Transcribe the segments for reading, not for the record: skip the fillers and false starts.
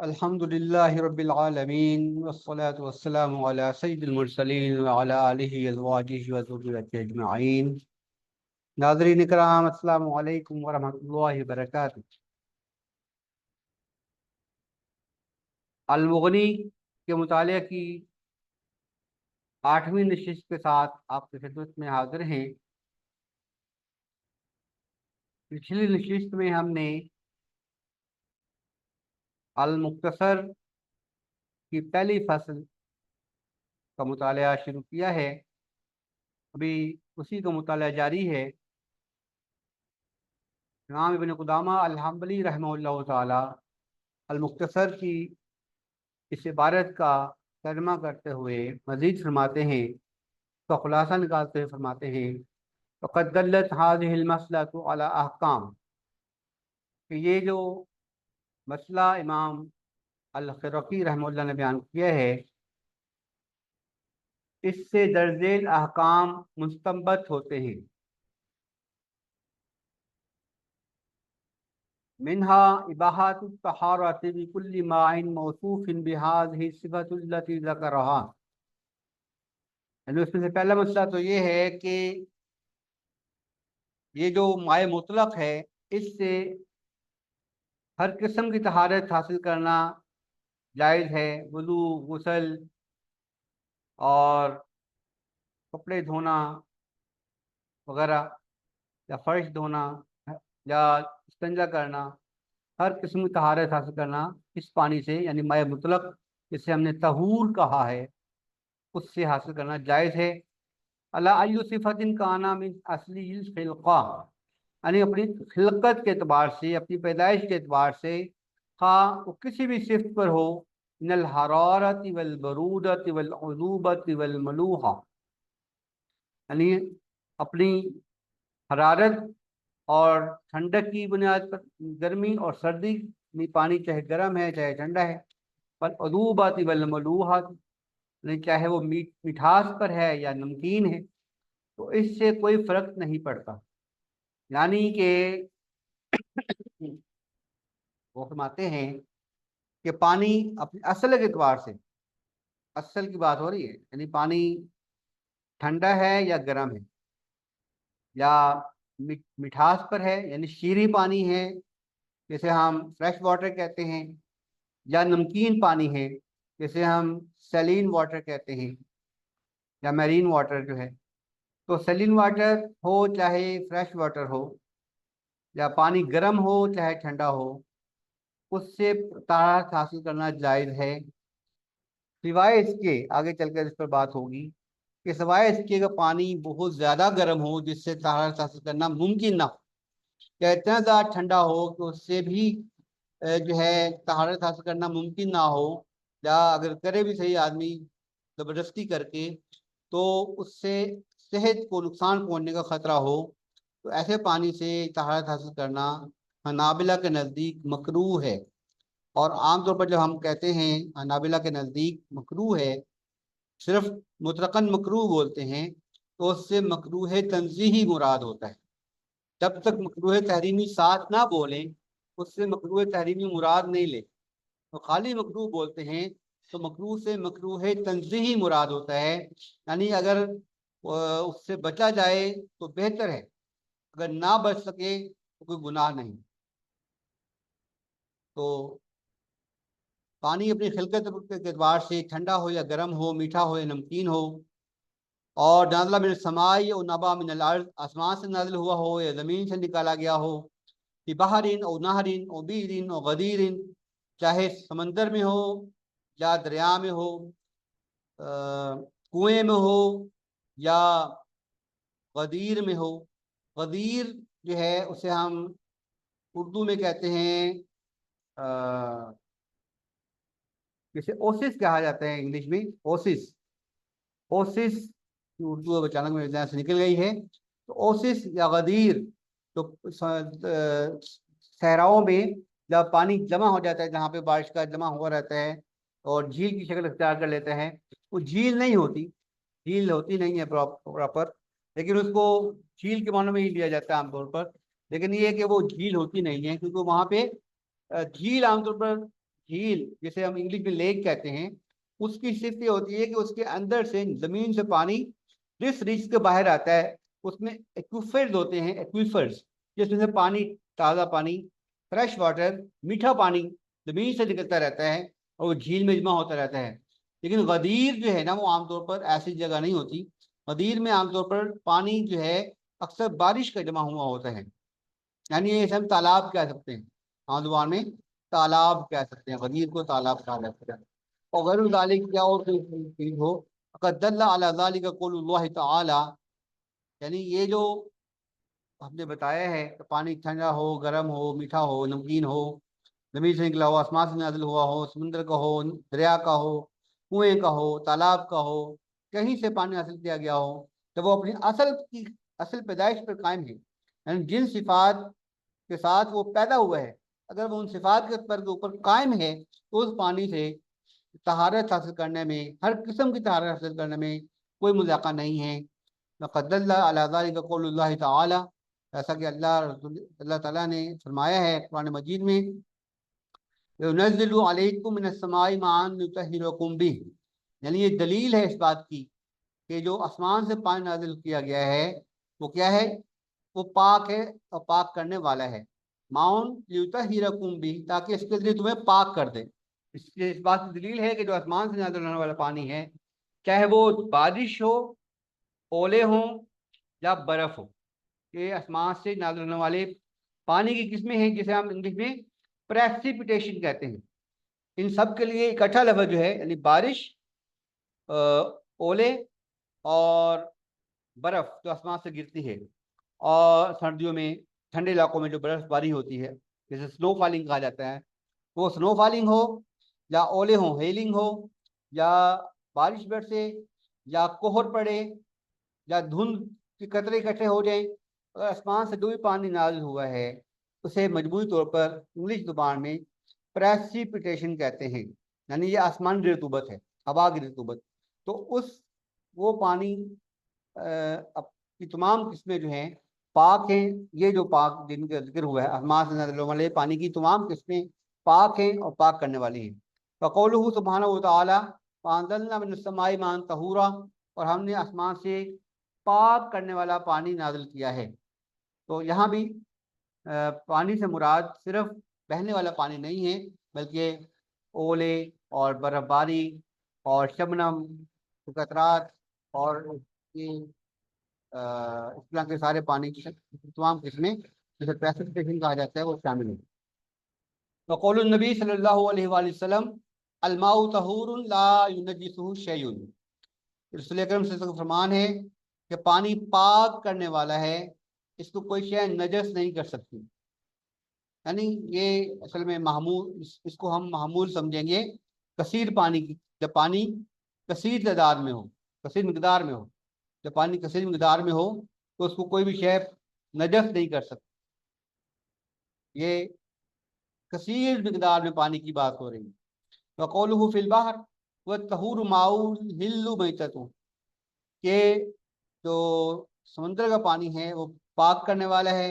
الحمدللہ رب العالمین والصلاة والسلام علی سید المرسلین وعلی آلہ ازواجہ وذریتہ اجمعین۔ ناظرین کرام، السلام علیکم ورحمۃ اللہ وبرکاتہ۔ المغنی کے مطالعہ کی 8ویں نشست کے ساتھ آپ کی خدمت میں حاضر ہیں۔ پچھلی نشست میں ہم نے المختصر کی پہلی فصل کا مطالعہ شروع کیا ہے، ابھی اسی کا مطالعہ جاری ہے۔ امام ابن قدامہ الحنبلی رحمہ اللہ تعالی المختصر کی اس عبارت کا ترجمہ کرتے ہوئے مزید فرماتے ہیں، تو خلاصہ نکالتے ہوئے فرماتے ہیں وقد دلت هذه المسألة على احکام، کہ یہ جو مسئلہ امام الخرقی رحمہ اللہ نے بیان کیا ہے، اس سے درج ذیل احکام مستنبط ہوتے ہیں۔ منها اباحۃ الطہارۃ بکل ماء موصوف بهذه الصفۃ التي ذکرها، یعنی اس میں سے پہلا مسئلہ تو یہ ہے کہ یہ جو مائع مطلق ہے، اس سے ہر قسم کی طہارت حاصل کرنا جائز ہے۔ وضو، غسل اور کپڑے دھونا وغیرہ، یا فرش دھونا یا استنجا کرنا، ہر قسم کی طہارت حاصل کرنا اس پانی سے، یعنی مائع مطلق جسے ہم نے طہور کہا ہے، اس سے حاصل کرنا جائز ہے۔ اللہ ای صفت کانا من اصلی الخلقہ، یعنی اپنی خلقت کے اعتبار سے، اپنی پیدائش کے اعتبار سے، خواہ وہ کسی بھی صفت پر ہو، من الحرارت والبرودت والعذوبت والملوحہ، یعنی اپنی حرارت اور ٹھنڈک کی بنیاد پر، گرمی اور سردی میں پانی چاہے گرم ہے چاہے ٹھنڈا ہے، والعذوبت والملوحہ، یعنی چاہے وہ مٹھاس پر ہے یا نمکین ہے، تو اس سے کوئی فرق نہیں پڑتا۔ یعنی کہ وہ فرماتے ہیں کہ پانی اپنے اصل کے اعتبار سے، اصل کی بات ہو رہی ہے، یعنی پانی ٹھنڈا ہے یا گرم ہے، یا مٹھاس پر ہے یعنی شیریں پانی ہے جسے ہم فریش واٹر کہتے ہیں، یا نمکین پانی ہے جسے ہم سیلین واٹر کہتے ہیں، یا میرین واٹر جو ہے۔ تو سیلین واٹر ہو چاہے فریش واٹر ہو، یا پانی گرم ہو چاہے ٹھنڈا ہو، اس سے طہارت حاصل کرنا جائز ہے، سوائے اس کے، آگے چل کر اس پر بات ہوگی کہ سوائے اس کے اگر پانی بہت زیادہ گرم ہو جس سے طہارت حاصل کرنا ممکن نہ ہو، یا اتنا زیادہ ٹھنڈا ہو کہ اس سے بھی جو ہے طہارت حاصل کرنا ممکن نہ ہو، یا اگر کرے بھی صحیح آدمی زبردستی کر کے تو اس سے صحت کو نقصان پہنچنے کا خطرہ ہو، تو ایسے پانی سے طہارت حاصل کرنا حنابلہ کے نزدیک مکروہ ہے۔ اور عام طور پر جب ہم کہتے ہیں حنابلہ کے نزدیک مکروہ ہے، صرف مطلقاً مکروہ بولتے ہیں، تو اس سے مکروہ تنزیہی مراد ہوتا ہے۔ جب تک مکروہ تحریمی ساتھ نہ بولیں، اس سے مکروہ تحریمی مراد نہیں لے، تو خالی مکروہ بولتے ہیں تو مکروہ سے مکروہ تنزیہی مراد ہوتا ہے، یعنی اگر اس سے بچا جائے تو بہتر ہے، اگر نہ بچ سکے تو کوئی گناہ نہیں۔ تو پانی اپنی خلقت کے اعتبار سے ٹھنڈا ہو یا گرم ہو، میٹھا ہو یا نمکین ہو، اور نازلہ من السماء او نبع من الارض، آسمان سے نازل ہوا ہو یا زمین سے نکالا گیا ہو، فی بحرین او نہرین او بیرین او غدیرین، چاہے سمندر میں ہو یا دریا میں ہو، کنویں میں ہو یا غدیر میں ہو۔ غدیر جو ہے اسے ہم اردو میں کہتے ہیں، جسے اوسس کہا جاتا ہے انگلش میں، اوسس کی اردو اب اچانک میرے ذہن سے نکل گئی ہے۔ تو اوسس یا غدیر، تو صحراؤں میں جب پانی جمع ہو جاتا ہے، جہاں پہ بارش کا جمع ہوا رہتا ہے اور جھیل کی شکل اختیار کر لیتا ہے، وہ جھیل نہیں ہوتی، جھیل ہوتی نہیں ہے پراپر، لیکن اس کو جھیل کے معنوں میں ہی لیا جاتا ہے عام طور پر، لیکن یہ ہے کہ وہ جھیل ہوتی نہیں ہے، کیونکہ وہاں پہ جھیل عام طور پر جھیل جسے ہم انگلش میں لیک کہتے ہیں، اس کی صرف یہ ہوتی ہے کہ اس کے اندر سے زمین سے پانی جس ریچ کے باہر آتا ہے اس میں ایکویفرز ہوتے ہیں، ایکویفرز جس میں سے پانی، تازہ پانی، فریش واٹر، میٹھا پانی زمین سے نکلتا رہتا ہے اور وہ جھیل میں جمع ہوتا رہتا ہے۔ لیکن غدیر جو ہے نا وہ عام طور پر ایسی جگہ نہیں ہوتی، غدیر میں عام طور پر پانی جو ہے اکثر بارش کا جمع ہوا ہوتا ہے، یعنی یہ ہم تالاب کہہ سکتے ہیں، ہاں زبان میں تالاب کہہ سکتے ہیں، غدیر کو تالاب کہا جاتا ہے۔ اور غیر ذالک کیا اور چیز ہو، قد دل علی ذالک قول اللہ تعالی، یعنی یہ جو ہم نے بتایا ہے کہ پانی ٹھنڈا ہو، گرم ہو، میٹھا ہو، نمکین ہو، زمین سے نکلا ہو، آسمان سے نازل ہوا ہو، سمندر کا ہو، دریا کا ہو، کنویں کا ہو، تالاب کا ہو، کہیں سے پانی حاصل کیا گیا ہو، تو وہ اپنی اصل پیدائش پر قائم ہے، یعنی جن صفات کے ساتھ وہ پیدا ہوا ہے اگر وہ ان صفات کے پر کے اوپر قائم ہے تو اس پانی سے طہارت حاصل کرنے میں، ہر قسم کی طہارت حاصل کرنے میں کوئی مذاقہ نہیں ہے۔ وقد دل علی ذلک قول اللہ تعالی، ایسا کہ اللہ تعالیٰ نے فرمایا ہے قرآن مجید میں، ينزل علیکم من السماء ماء ليطهركم به، یعنی یہ دلیل ہے اس بات کی کہ جو آسمان سے پانی نازل کیا گیا ہے وہ کیا ہے، وہ پاک ہے اور پاک کرنے والا ہے، ماؤن لیطہرکم بھی، تاکہ اس کے ذریعے تمہیں پاک کر دے۔ اس بات کی دلیل ہے کہ جو آسمان سے نازل ہونے والا پانی ہے، چاہے وہ بارش ہو، اولے ہوں یا برف ہو، یہ آسمان سے نازل ہونے والے پانی کی قسمیں ہیں جسے ہم انگلش میں پریسیپیٹیشن کہتے ہیں۔ ان سب کے لیے اکٹھا لفظ جو ہے یعنی بارش، اولے اور برف جو آسمان سے گرتی ہے، اور سردیوں میں ٹھنڈے علاقوں میں جو برف باری ہوتی ہے جیسے سنو فالنگ کہا جاتا ہے، وہ سنو فالنگ ہو یا اولے ہوں، ہیلنگ ہو یا بارش برسے یا کوہر پڑے یا دھند کے قطرے اکٹھے ہو جائیں، اگر آسمان سے جو بھی پانی نازل ہوا ہے اسے مجموعی طور پر انگلش زبان میں پریسیپیٹیشن کہتے ہیں، یعنی یہ آسمان کی رطوبت ہے، ہوا کی رطوبت۔ تو وہ پانی کی تمام قسمیں جو ہیں پاک ہیں، یہ جو پاک جن کا ذکر ہوا ہے آسمان سے نازل ہونے والے پانی کی تمام قسمیں پاک ہیں اور پاک کرنے والی ہیں۔ فقولہ سبحانہ وتعالی فانزلنا من السماء ماء طہورا، اور ہم نے آسمان سے پاک کرنے والا پانی نازل کیا ہے۔ تو یہاں بھی پانی سے مراد صرف بہنے والا پانی نہیں ہے بلکہ اولے اور برف باری اور شبنم، قطرات اور یہ اس طرح کے سارے پانی کی تمام قسمیں جسے پریسیپیٹیشن کہا جاتا ہے وہ شامل ہیں۔ وقول النبی صلی اللہ علیہ وآلہ وسلم الماء طہور لا ينجسہ شیء، رسول اکرم صلی اللہ علیہ وسلم کا فرمان ہے کہ پانی پاک کرنے والا ہے، اس کو کوئی شے نجس نہیں کر سکتی، یعنی یہ اصل میں معمول، اس کو ہم معمول سمجھیں گے کثیر پانی کی، جب پانی کثیر تعداد میں ہو، کثیر مقدار میں ہو، جب پانی کثیر مقدار میں ہو تو اس کو کوئی بھی شے نجس نہیں کر سکتی، یہ کثیر مقدار میں پانی کی بات ہو رہی ہے۔ وقولہ فی البحر والطہور ماء الحل میتۃ، کہ جو سمندر کا پانی ہے وہ پاک کرنے والا ہے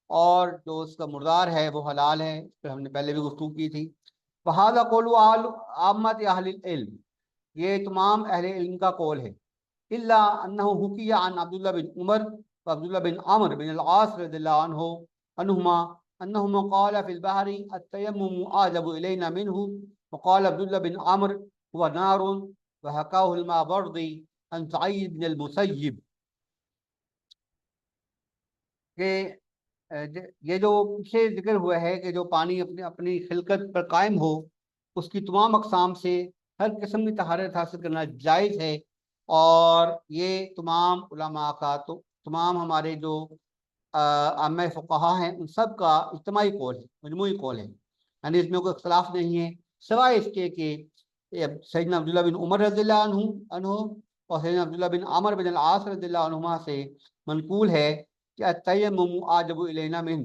اور جو اس کا مردار ہے وہ حلال ہے، اس پر ہم نے پہلے بھی گفتگو کی تھی۔ وہذا قول عامۃ اہل العلم، یہ تمام اہل علم کا قول ہے، الا انہ حکی عن عبداللہ بن عمر و عبداللہ بن عمر بن العاص رضی اللہ عنہما انہما قال فی البحر التیمم اعجب الینا منہ، وقال عبداللہ بن عمر هو نار، وحکاہ الماوردی عن سعید بن المسیب، کہ یہ جو پیچھے ذکر ہوا ہے کہ جو پانی اپنی خلقت پر قائم ہو اس کی تمام اقسام سے ہر قسم کی طہارت حاصل کرنا جائز ہے، اور یہ تمام علماء کا، تو تمام ہمارے جو عامہ فقہا ہیں ان سب کا اجتماعی قول ہے، مجموعی قول ہے، یعنی اس میں کوئی اختلاف نہیں ہے سوائے اس کے کہ سیدنا عبداللہ بن عمر رضی اللہ عنہ اور سیدنا عبداللہ بن عمر بن العاص رضی اللہ عنہما سے منقول ہے کہ التیمم اعجب الینا من،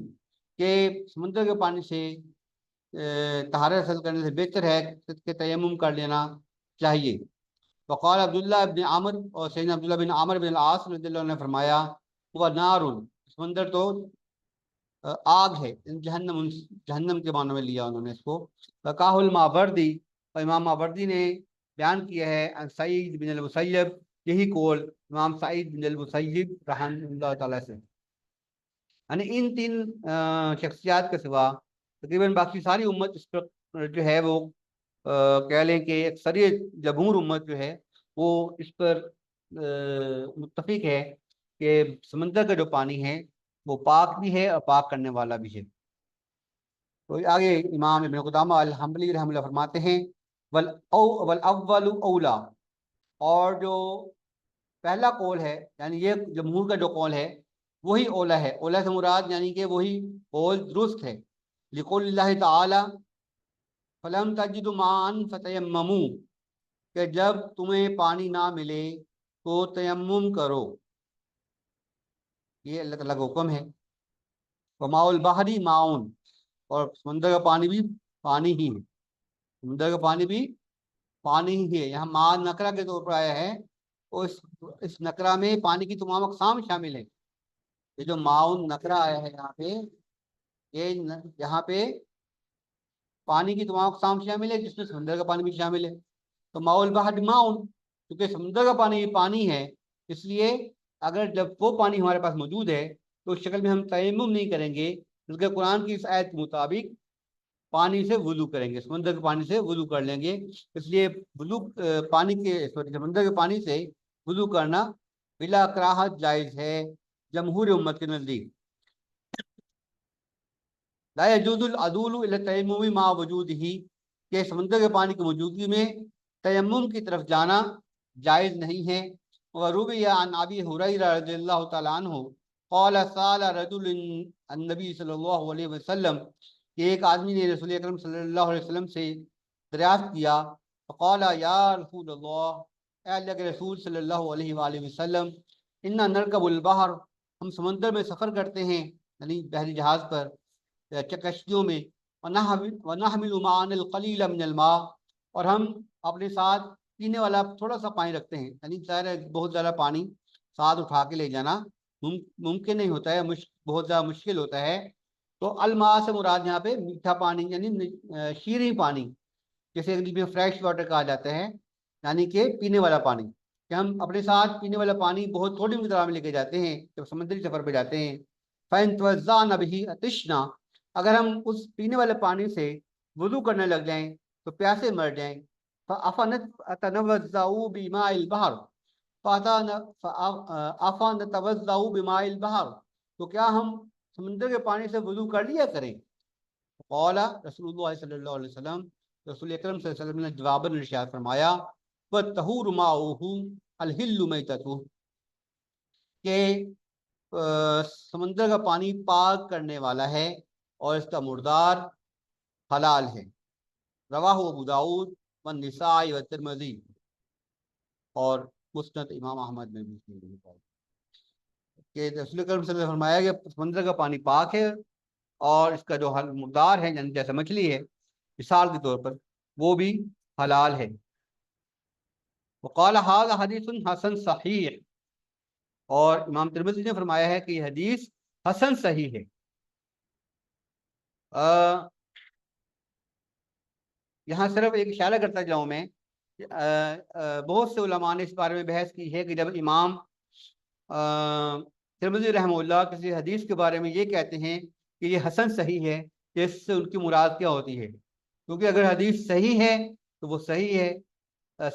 کہ سمندر کے پانی سے طہارت حاصل کرنے سے بہتر ہے کہ تیمم کر لینا چاہیے۔ وقال عبداللہ بن عمر، اور سیدنا عبداللہ بن عمر بن العاص رضی اللہ عنہ نے فرمایا وہ نار، سمندر تو آگ ہے، جہنم، جہنم کے معنوں میں لیا انہوں نے اس کو۔ وقاہ الماوردی، اور امام ماوردی نے بیان کیا ہے عن سعید بن المسیب، یہی قول امام سعید بن المسیب رحمہ اللہ تعالیٰ سے، یعنی ان تین شخصیات کے سوا تقریباً باقی ساری امت اس پر جو ہے وہ کہہ لیں کہ اکثریت جمہور امت جو ہے وہ اس پر متفق ہے کہ سمندر کا جو پانی ہے وہ پاک بھی ہے اور پاک کرنے والا بھی ہے۔ تو آگے امام ابن قدامہ الحنبلی رحمہ اللہ فرماتے ہیں والاول اولا، اور جو پہلا قول ہے یعنی یہ جمہور کا جو قول ہے وہی اولا ہے۔ اولا سے مراد یعنی کہ وہی قول درست ہے، لقول اللہ تعالی فلم تجد ماء فتیمموا، کہ جب تمہیں پانی نہ ملے تو تیمم کرو، یہ اللہ تعالیٰ کا حکم ہے۔ وماء البحر ماء، اور سمندر کا پانی بھی پانی ہی ہے، سمندر کا پانی بھی پانی ہی ہے۔ یہاں ماء نکرہ کے طور پر آیا ہے، اور اس نکرہ میں پانی کی تمام اقسام شامل ہیں۔ یہ جو ماء نکرہ آیا ہے یہاں پہ، یہ یہاں پہ پانی کی تمام اقسام شامل ہے، جس میں سمندر کا پانی بھی شامل ہے۔ تو ماء البحر ماء، کیونکہ سمندر کا پانی پانی ہے، اس لیے اگر جب وہ پانی ہمارے پاس موجود ہے تو اس شکل میں ہم تیمم نہیں کریں گے، بلکہ قرآن کی اس آیت کے مطابق پانی سے وضو کریں گے، سمندر کے پانی سے وضو کر لیں گے۔ اس لیے وضو سمندر کے پانی سے وضو کرنا بلا کراہت جائز ہے جمہور امت کے نزدیک۔ لا يجوز العدول الى التیمم مع وجودہ، کہ سمندر کے پانی کی موجودگی میں تیمم کی طرف جانا جائز نہیں ہے۔ وروی عن ابی ہریرہ رضی اللہ تعالی عنہ قال سال رجل النبی صلی اللہ علیہ وسلم، کہ ایک آدمی نے رسول اکرم صلی اللہ علیہ وسلم سے دریافت کیا، فقال یا رسول اللہ، اے اللہ کے رسول صلی اللہ علیہ وآلہ وسلم، انا نرکب البحر، ہم سمندر میں سفر کرتے ہیں، یعنی بحری جہاز پر، کشتیوں میں، وَنَحْمِلُ مَعَنَا الْقَلِيلَ مِنَ الْمَاءِ، اور ہم اپنے ساتھ پینے والا تھوڑا سا پانی رکھتے ہیں، یعنی ظاہر بہت زیادہ پانی ساتھ اٹھا کے لے جانا ممکن نہیں ہوتا ہے، بہت زیادہ مشکل ہوتا ہے۔ تو الماء سے مراد یہاں پہ میٹھا پانی یعنی شیریں پانی، جیسے انگلش میں فریش واٹر کہا جاتا ہے، یعنی کہ پینے والا پانی، کہ ہم اپنے ساتھ پینے والا پانی بہت تھوڑی مقدار میں لے کے جاتے ہیں جب سمندری سفر پہ جاتے ہیں۔ فَإِن تَوَضَّأْنَا بِهِ عَطِشْنَا، اگر ہم اس پینے والے پانی سے وضو کرنے لگ جائیں تو پیاسے مر جائیں۔ فَأَفَنَتَوَضَّأُ بِمَاءِ الْبَحْرِ، أَفَنَتَوَضَّأُ بِمَاءِ الْبَحْرِ، تو کیا ہم سمندر کے پانی سے وضو کر لیا کریں؟ قال رسول اللہ صلی اللہ علیہ وسلم، رسول اکرم صلی اللہ علیہ وسلم نے جواباً ارشاد فرمایا وَالطَّهُورُ مَاؤُهُ الْحِلُّ مَيْتَتُهُ، کہ سمندر کا پانی پاک کرنے والا ہے اور اس کا مردار حلال ہے۔ رواہ ابو داؤد والنسائی والترمذی، اور مسند امام احمد میں بھی کہ رسول اکرم صلی اللہ علیہ وسلم نے فرمایا کہ سمندر کا پانی پاک ہے اور اس کا جو مردار ہے یعنی جیسا مچھلی ہے مثال کے طور پر وہ بھی حلال ہے۔ وقال ھذا حدیث حسن صحیح، اور امام ترمذی نے فرمایا ہے کہ یہ حدیث حسن صحیح ہے۔ یہاں صرف ایک اشارہ کرتا جاؤں میں، بہت سے علماء نے اس بارے میں بحث کی ہے کہ جب امام ترمذی رحمہ اللہ کسی حدیث کے بارے میں یہ کہتے ہیں کہ یہ حسن صحیح ہے، کہ اس سے ان کی مراد کیا ہوتی ہے، کیونکہ اگر حدیث صحیح ہے تو وہ صحیح ہے،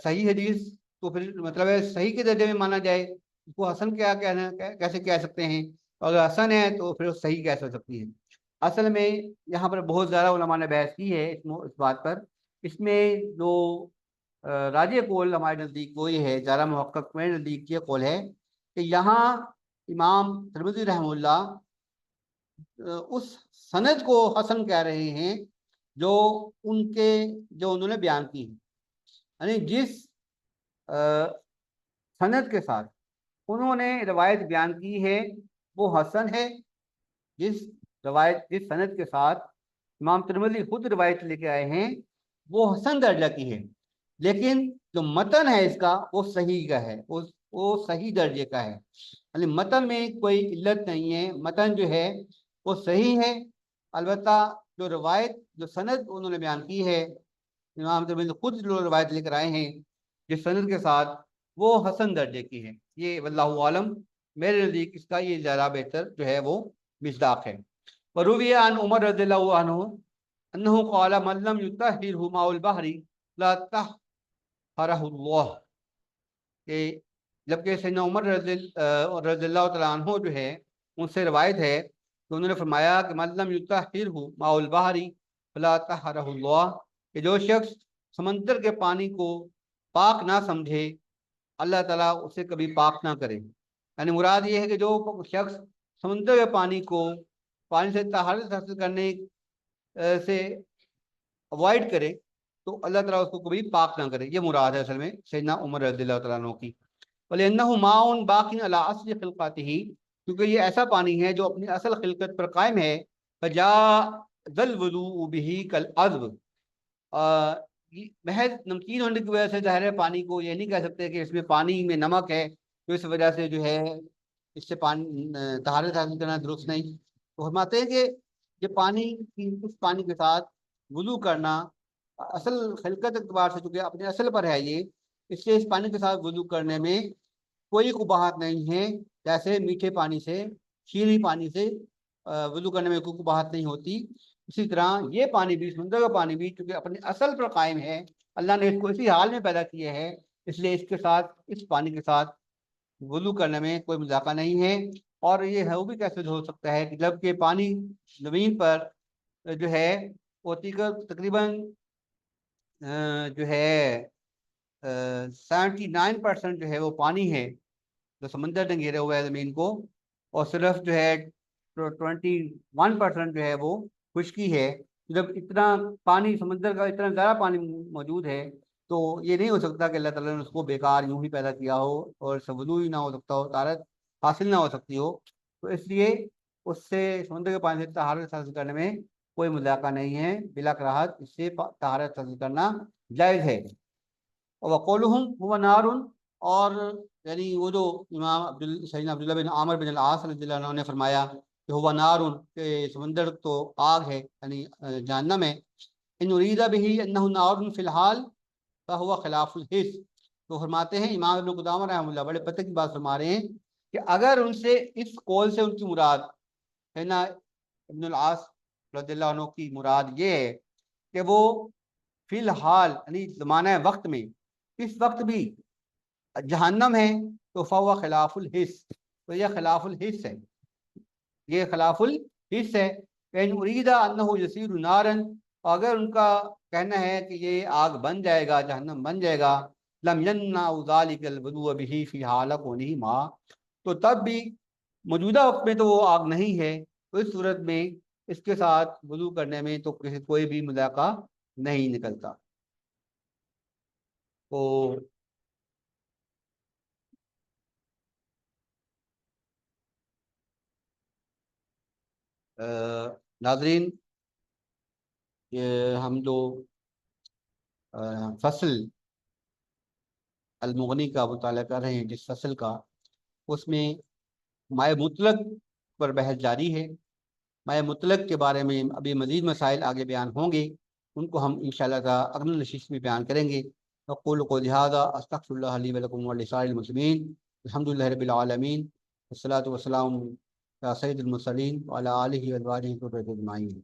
صحیح حدیث تو پھر مطلب ہے صحیح کے درجے میں مانا جائے، اس کو حسن کیا کہنا کیسے کہہ سکتے ہیں، اور اگر حسن ہے تو پھر صحیح کیسے ہو سکتی ہے۔ اصل میں یہاں پر بہت زیادہ علماء نے بحث کی ہے اس بات پر۔ اس میں جو راجح قول ہمارے نزدیک وہ یہ ہے، زیادہ محقق میرے نزدیک یہ قول ہے کہ یہاں امام ترمذی رحمہ اللہ اس سند کو حسن کہہ رہے ہیں جو انہوں نے بیان کی ہے، یعنی جس سند کے ساتھ انہوں نے روایت بیان کی ہے وہ حسن ہے، جس سند کے ساتھ امام ترمذی خود روایت لے کے آئے ہیں وہ حسن درجہ کی ہے، لیکن جو متن ہے اس کا وہ صحیح کا ہے، وہ صحیح درجے کا ہے، یعنی متن میں کوئی علت نہیں ہے، متن جو ہے وہ صحیح ہے، البتہ جو روایت جو سند انہوں نے بیان کی ہے، امام ترمذی خود جو روایت لے کر آئے ہیں جس سند کے ساتھ، وہ حسن درجے کی ہے۔ یہ واللہ عالم، میرے نزدیک اس کا یہ زیادہ بہتر جو ہے وہ مصداق ہے۔ وروی عن عمر رضی اللہ عنہ انہ قال من لم یطہرہ ماء البحر لا طہرہ اللہ، کہ جبکہ سیدنا عمر رضی اللہ تعالیٰ عنہ جو ہے ان سے روایت ہے کہ انہوں نے فرمایا کہ من لم یطہرہ ماء البحر فلا طہرہ اللہ، کہ جو شخص سمندر کے پانی کو پاک نہ سمجھے اللہ تعالیٰ اسے کبھی پاک نہ کرے۔ یعنی مراد یہ ہے کہ جو شخص سمندر کے پانی کو پانی سے طہارت حاصل کرنے سے اوائڈ کرے تو اللہ تعالیٰ اس کو کبھی پاک نہ کرے، یہ مراد ہے اصل میں سیدنا عمر رضی اللہ تعالیٰ عنہ کی۔ وَلِأَنَّهُ مَاءٌ بَاقٍ عَلَىٰ أَصْلِ خِلْقَتِهِ، کیونکہ یہ ایسا پانی ہے جو اپنی اصل خلقت پر قائم ہے۔ فَجَاءَ الْوُضُوءُ بِهِ كَالْعَذْبِ، محض نمکین ہونے کی وجہ سے ظاہر ہے پانی کو یہ نہیں کہہ سکتے کہ اس میں پانی میں نمک ہے تو اس وجہ سے جو ہے اس سے پانی طہارت حاصل کرنا درست نہیں۔ تو فرماتے ہیں کہ یہ پانی اس پانی کے ساتھ وضو کرنا اصل خلقت اعتبار سے چونکہ اپنے اصل پر ہے یہ، اس لیے اس پانی کے ساتھ وضو کرنے میں کوئی قباحت نہیں ہے، جیسے میٹھے پانی سے شیریں پانی سے وضو کرنے میں کوئی قباحت نہیں ہوتی۔ اسی طرح یہ پانی بھی، سمندر کا پانی بھی، چونکہ اپنے اصل پر قائم ہے، اللہ نے اس کو اسی حال میں پیدا کیا ہے، اس لیے اس کے ساتھ، اس پانی کے ساتھ وضو کرنے میں کوئی مذاقہ نہیں ہے۔ اور یہ وہ بھی کیسے ہو سکتا ہے کہ جب کہ پانی زمین پر جو ہے وہ تقریباً جو ہے 79% جو ہے وہ پانی ہے جو سمندر نے گھیرے ہوا ہے زمین کو، اور صرف جو ہے 21% جو ہے وہ خشکی ہے۔ جب اتنا پانی سمندر کا اتنا زیادہ پانی موجود ہے تو یہ نہیں ہو سکتا کہ اللہ تعالیٰ نے اس کو بیکار یوں ہی پیدا کیا ہو اور وضو ہی نہ ہو سکتا ہو، طہارت حاصل نہ ہو سکتی ہو۔ تو اس لیے اس سے سمندر کے پانی سے طہارت حاصل کرنے میں کوئی مذاقہ نہیں ہے، بلا کراہت اس سے طہارت حاصل کرنا جائز ہے۔ وقولہم هو نار، اور یعنی وہ جو امام سیدنا عبداللہ بن عامر بن العاص رضی اللہ عنہ نے فرمایا کہ ہوا نار، کہ سمندر تو آگ ہے یعنی جہنم ہے، ان ارید به انہ نار فی الحال فہو خلاف الحس، تو فرماتے ہیں امام ابن قدامہ رحمہ اللہ بڑے پتہ کی بات فرما رہے ہیں کہ اگر ان سے اس قول سے ان کی مراد ہے نا ابن العاص رضی اللہ عنہ کی مراد یہ ہے کہ وہ فی الحال یعنی زمانہ وقت میں اس وقت بھی جہنم ہے تو فہو خلاف الحس، تو یہ خلاف الحس ہے، یہ خلاف الحس ہے۔ ان ارید انہ یصیر نارا، اگر ان کا کہنا ہے کہ یہ آگ بن جائے گا، جہنم بن جائے گا، لم یمنع ذلک الوضوء به فی حال کونہ ماء، تو تب بھی موجودہ وقت میں تو وہ آگ نہیں ہے، تو اس صورت میں اس کے ساتھ وضو کرنے میں تو کوئی بھی مذاقہ نہیں نکلتا۔ تو ناظرین، یہ ہم جو فصل المغنی کا مطالعہ کر رہے ہیں، جس فصل کا، اس میں مائع مطلق پر بحث جاری ہے۔ مائع مطلق کے بارے میں ابھی مزید مسائل آگے بیان ہوں گے، ان کو ہم انشاءاللہ تعالی اگلی نشست میں بیان کریں گے۔ اقول قولی ھذا استغفر اللہ لی ولکم ولسائر المسلمین، الحمد للہ رب العالمین، والصلاۃ والسلام علی سید المرسلین وعلی آلہ وازواجہ وذریۃہ اجمعین۔